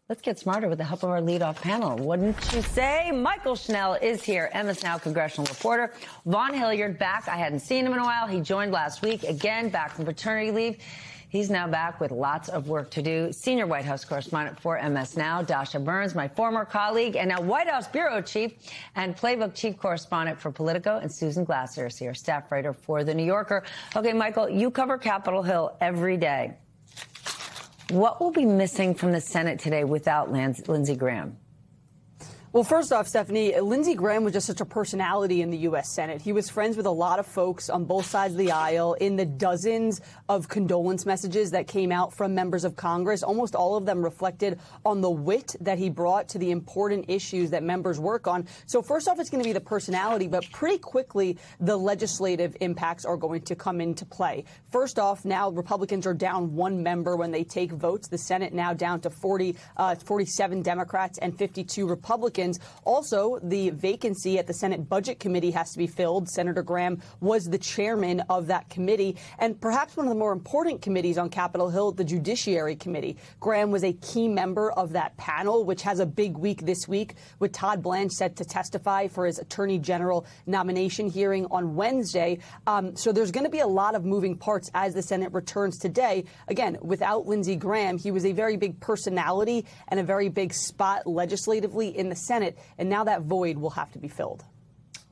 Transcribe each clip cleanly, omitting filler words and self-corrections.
Let's get smarter with the help of our leadoff panel. Wouldn't you say? Michael Schnell is here, MS Now congressional reporter. Vaughn Hilliard back. I hadn't seen him in a while. He joined last week, again, back from paternity leave. He's now back with lots of work to do. Senior White House correspondent for MS Now, Dasha Burns, my former colleague, and now White House bureau chief and Playbook chief correspondent for Politico, and Susan Glasser is here, staff writer for The New Yorker. Okay, Michael, you cover Capitol Hill every day. What will be missing from the Senate today without Lindsey Graham? Well, first off, Stephanie, Lindsey Graham was just such a personality in the U.S. Senate. He was friends with a lot of folks on both sides of the aisle. In the dozens of condolence messages that came out from members of Congress, almost all of them reflected on the wit that he brought to the important issues that members work on. So first off, it's going to be the personality, but pretty quickly, the legislative impacts are going to come into play. First off, now Republicans are down one member when they take votes. The Senate now down to 47 Democrats and 52 Republicans. Also, the vacancy at the Senate Budget Committee has to be filled. Senator Graham was the chairman of that committee. And perhaps one of the more important committees on Capitol Hill, the Judiciary Committee. Graham was a key member of that panel, which has a big week this week, with Todd Blanche set to testify for his Attorney General nomination hearing on Wednesday. So there's going to be a lot of moving parts as the Senate returns today. Again, without Lindsey Graham, he was a very big personality and a very big spot legislatively in the Senate. And now that void will have to be filled.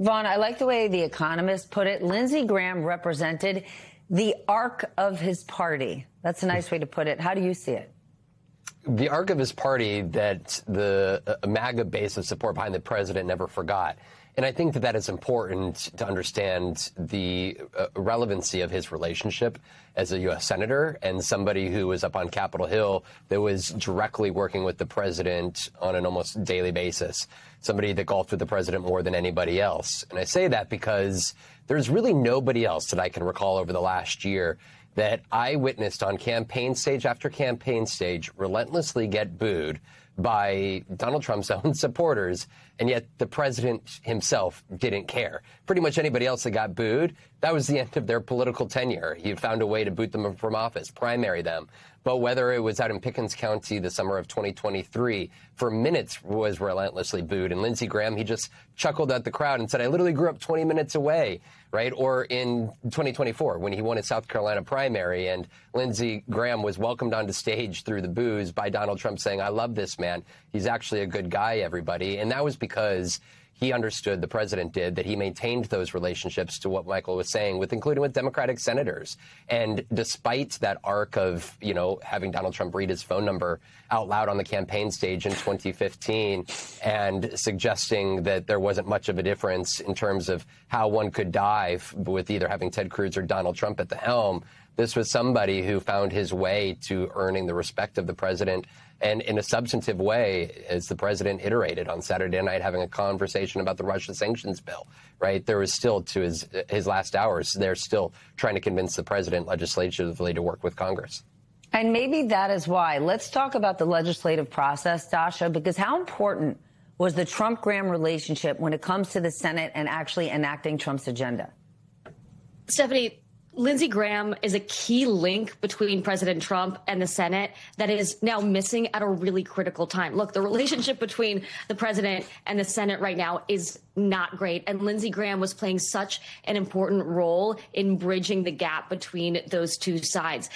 Vaughn, I like the way The Economist put it. Lindsey Graham represented the arc of his party. That's a nice way to put it. How do you see it? The arc of his party that the MAGA base of support behind the president never forgot. And I think that is important to understand the relevancy of his relationship as a U.S. senator and somebody who was up on Capitol Hill that was directly working with the president on an almost daily basis, somebody that golfed with the president more than anybody else. And I say that because there's really nobody else that I can recall over the last year that I witnessed on campaign stage after campaign stage relentlessly get booed by Donald Trump's own supporters, and yet the president himself didn't care. Pretty much anybody else that got booed, that was the end of their political tenure. He found a way to boot them from office, primary them. But whether it was out in Pickens County the summer of 2023, for minutes was relentlessly booed. And Lindsey Graham, he just chuckled at the crowd and said, I literally grew up 20 minutes away, right? Or in 2024, when he won his South Carolina primary, and Lindsey Graham was welcomed onto stage through the boos by Donald Trump saying, I love this man. He's actually a good guy, everybody. And that was because he understood, the president did, that he maintained those relationships to what Michael was saying, with including with Democratic senators. And despite that arc of, you know, having Donald Trump read his phone number out loud on the campaign stage in 2015 and suggesting that there wasn't much of a difference in terms of how one could die with either having Ted Cruz or Donald Trump at the helm, this was somebody who found his way to earning the respect of the president, and in a substantive way, as the president iterated on Saturday night, having a conversation about the Russia sanctions bill, right? There was still, to his last hours, they're still trying to convince the president legislatively to work with Congress. And maybe that is why. Let's talk about the legislative process, Dasha, because how important was the Trump-Graham relationship when it comes to the Senate and actually enacting Trump's agenda? Stephanie, Lindsey Graham is a key link between President Trump and the Senate that is now missing at a really critical time. Look, the relationship between the president and the Senate right now is not great. And Lindsey Graham was playing such an important role in bridging the gap between those two sides.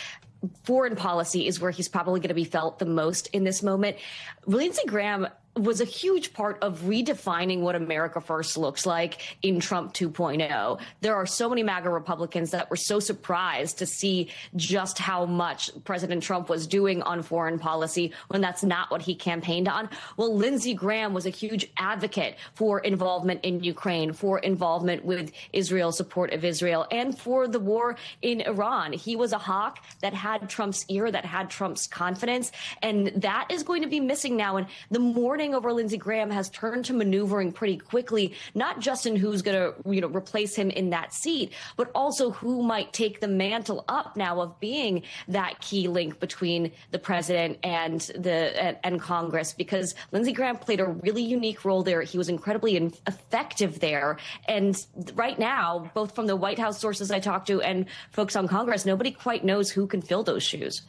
Foreign policy is where he's probably going to be felt the most in this moment. Lindsey Graham was a huge part of redefining what America First looks like in Trump 2.0. There are so many MAGA Republicans that were so surprised to see just how much President Trump was doing on foreign policy when that's not what he campaigned on. Well, Lindsey Graham was a huge advocate for involvement in Ukraine, for involvement with Israel, support of Israel, and for the war in Iran. He was a hawk that had Trump's ear, that had Trump's confidence, and that is going to be missing now. And the morning over Lindsey Graham has turned to maneuvering pretty quickly, not just in who's going to, replace him in that seat, but also who might take the mantle up now of being that key link between the president and and Congress, because Lindsey Graham played a really unique role there. He was incredibly effective there. And right now, both from the White House sources I talked to and folks on Congress, nobody quite knows who can fill those shoes.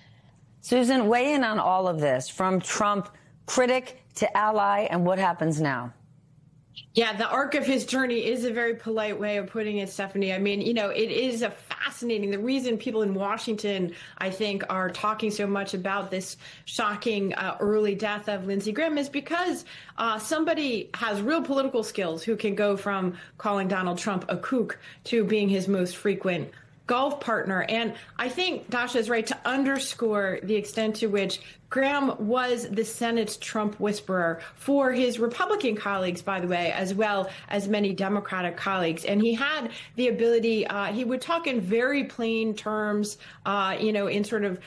Susan, weigh in on all of this, from Trump critic to ally, and what happens now? Yeah, the arc of his journey is a very polite way of putting it, Stephanie. I mean, it is a fascinating. The reason people in Washington, I think, are talking so much about this shocking early death of Lindsey Graham is because somebody has real political skills who can go from calling Donald Trump a kook to being his most frequent golf partner. And I think Dasha is right to underscore the extent to which Graham was the Senate's Trump whisperer for his Republican colleagues, by the way, as well as many Democratic colleagues. And he had the ability, he would talk in very plain terms, in sort of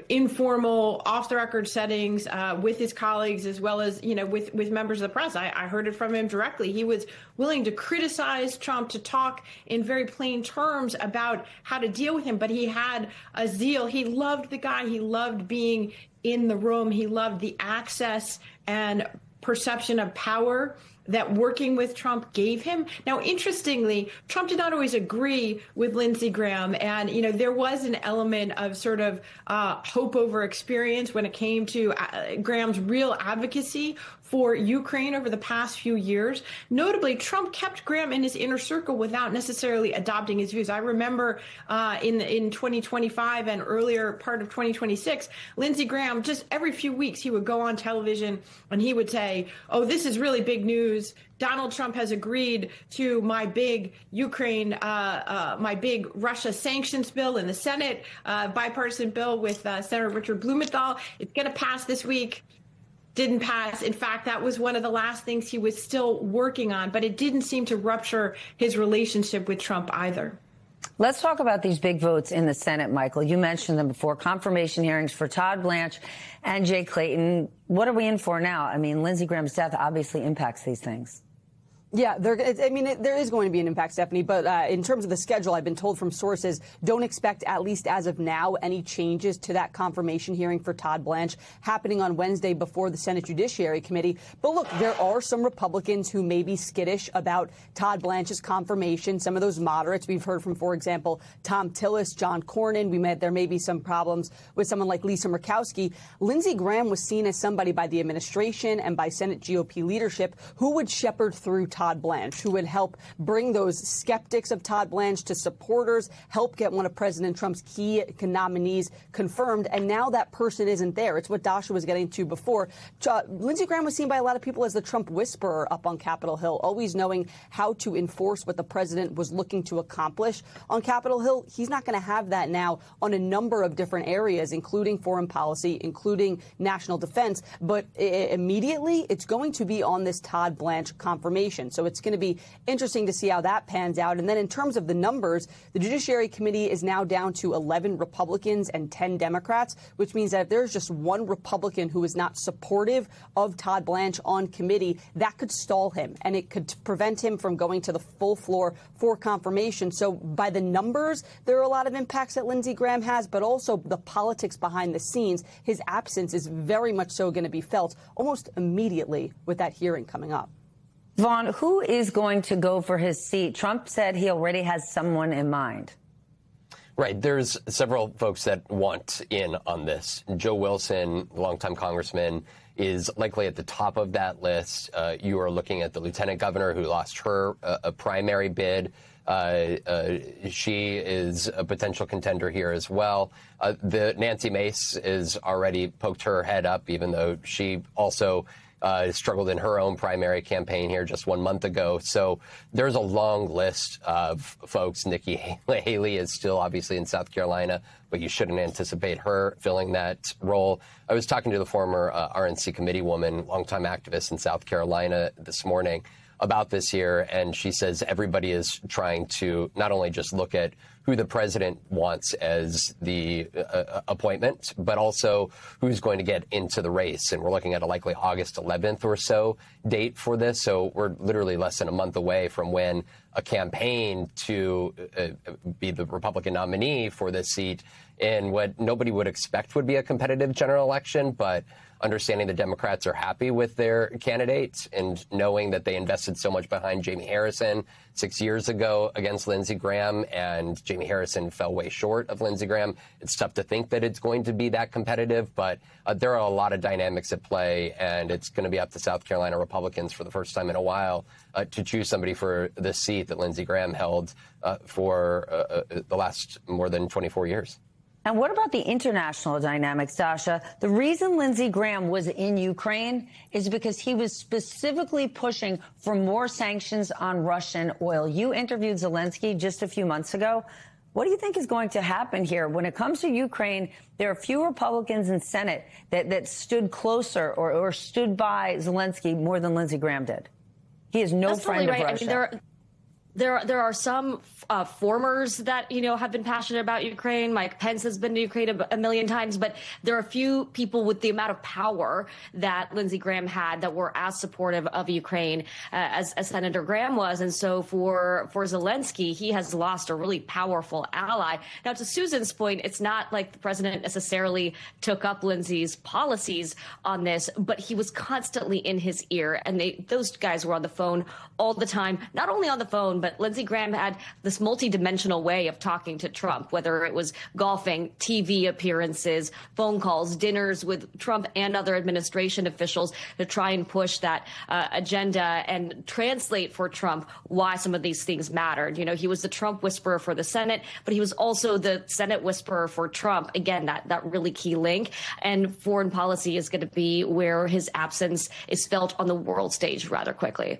informal, off-the-record settings with his colleagues, as well as, with members of the press. I heard it from him directly. He was willing to criticize Trump, to talk in very plain terms about how to deal with him. But he had a zeal. He loved the guy. He loved being in the room. He loved the access and perception of power that working with Trump gave him. Now, interestingly, Trump did not always agree with Lindsey Graham. And, there was an element of sort of hope over experience when it came to Graham's real advocacy for Ukraine over the past few years. Notably, Trump kept Graham in his inner circle without necessarily adopting his views. I remember in 2025 and earlier part of 2026, Lindsey Graham, just every few weeks, he would go on television and he would say, oh, this is really big news. Donald Trump has agreed to my big Ukraine, my big Russia sanctions bill in the Senate, bipartisan bill with Senator Richard Blumenthal. It's going to pass this week. Didn't pass. In fact, that was one of the last things he was still working on, but it didn't seem to rupture his relationship with Trump either. Let's talk about these big votes in the Senate, Michael. You mentioned them before, confirmation hearings for Todd Blanche and Jay Clayton. What are we in for now? I mean, Lindsey Graham's death obviously impacts these things. Yeah, there is going to be an impact, Stephanie, but in terms of the schedule, I've been told from sources, don't expect, at least as of now, any changes to that confirmation hearing for Todd Blanche happening on Wednesday before the Senate Judiciary Committee. But look, there are some Republicans who may be skittish about Todd Blanche's confirmation. Some of those moderates we've heard from, for example, Thom Tillis, John Cornyn. There may be some problems with someone like Lisa Murkowski. Lindsey Graham was seen as somebody by the administration and by Senate GOP leadership who would shepherd through Todd Blanche, who would help bring those skeptics of Todd Blanche to supporters, help get one of President Trump's key nominees confirmed. And now that person isn't there. It's what Dasha was getting to before. Lindsey Graham was seen by a lot of people as the Trump whisperer up on Capitol Hill, always knowing how to enforce what the president was looking to accomplish on Capitol Hill. He's not going to have that now on a number of different areas, including foreign policy, including national defense. But immediately, it's going to be on this Todd Blanche confirmation. So it's going to be interesting to see how that pans out. And then in terms of the numbers, the Judiciary Committee is now down to 11 Republicans and 10 Democrats, which means that if there's just one Republican who is not supportive of Todd Blanche on committee, that could stall him and it could prevent him from going to the full floor for confirmation. So by the numbers, there are a lot of impacts that Lindsey Graham has, but also the politics behind the scenes. His absence is very much so going to be felt almost immediately with that hearing coming up. Vaughn, who is going to go for his seat? Trump said he already has someone in mind. Right. There's several folks that want in on this. Joe Wilson, longtime congressman, is likely at the top of that list. You are looking at the lieutenant governor who lost her a primary bid. She is a potential contender here as well. The Nancy Mace is already poked her head up, even though she also struggled in her own primary campaign here just 1 month ago. So there's a long list of folks. Nikki Haley is still obviously in South Carolina, but you shouldn't anticipate her filling that role. I was talking to the former RNC committee woman, longtime activist in South Carolina this morning about this here, and she says everybody is trying to not only just look at who the president wants as the appointment, but also who's going to get into the race. And we're looking at a likely August 11th or so date for this. So we're literally less than a month away from when a campaign to be the Republican nominee for this seat in what nobody would expect would be a competitive general election, but understanding the Democrats are happy with their candidates and knowing that they invested so much behind Jamie Harrison 6 years ago against Lindsey Graham, and Jamie Harrison fell way short of Lindsey Graham. It's tough to think that it's going to be that competitive, but there are a lot of dynamics at play, and it's going to be up to South Carolina Republicans for the first time in a while to choose somebody for the seat that Lindsey Graham held for the last more than 24 years. And what about the international dynamics, Dasha? The reason Lindsey Graham was in Ukraine is because he was specifically pushing for more sanctions on Russian oil. You interviewed Zelensky just a few months ago. What do you think is going to happen here? When it comes to Ukraine, there are few Republicans in Senate that stood closer or stood by Zelensky more than Lindsey Graham did. He is no friend of Russia. I mean, there are some formers that, have been passionate about Ukraine. Mike Pence has been to Ukraine a million times, but there are a few people with the amount of power that Lindsey Graham had that were as supportive of Ukraine as Senator Graham was. And so for Zelensky, he has lost a really powerful ally. Now, to Susan's point, it's not like the president necessarily took up Lindsey's policies on this, but he was constantly in his ear. And those guys were on the phone all the time, not only on the phone, but Lindsey Graham had this multidimensional way of talking to Trump, whether it was golfing, TV appearances, phone calls, dinners with Trump and other administration officials to try and push that agenda and translate for Trump why some of these things mattered. He was the Trump whisperer for the Senate, but he was also the Senate whisperer for Trump. Again, that really key link. And foreign policy is going to be where his absence is felt on the world stage rather quickly.